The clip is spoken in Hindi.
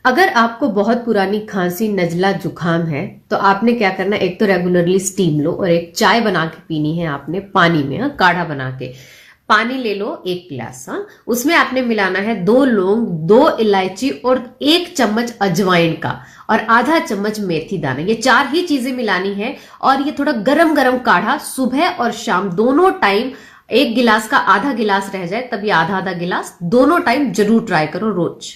अगर आपको बहुत पुरानी खांसी नजला जुकाम है तो आपने क्या करना है, एक तो रेगुलरली स्टीम लो और एक चाय बना के पीनी है आपने पानी में। काढ़ा बना के पानी ले लो 1 गिलास। उसमें आपने मिलाना है 2 लौंग, 2 इलायची और 1 चम्मच अजवाइन का और आधा चम्मच मेथी दाना। ये 4 ही चीजें मिलानी है और ये थोड़ा गरम गरम काढ़ा सुबह और शाम दोनों टाइम, 1 गिलास का आधा गिलास रह जाए तब ये आधा आधा गिलास दोनों टाइम जरूर ट्राई करो रोज।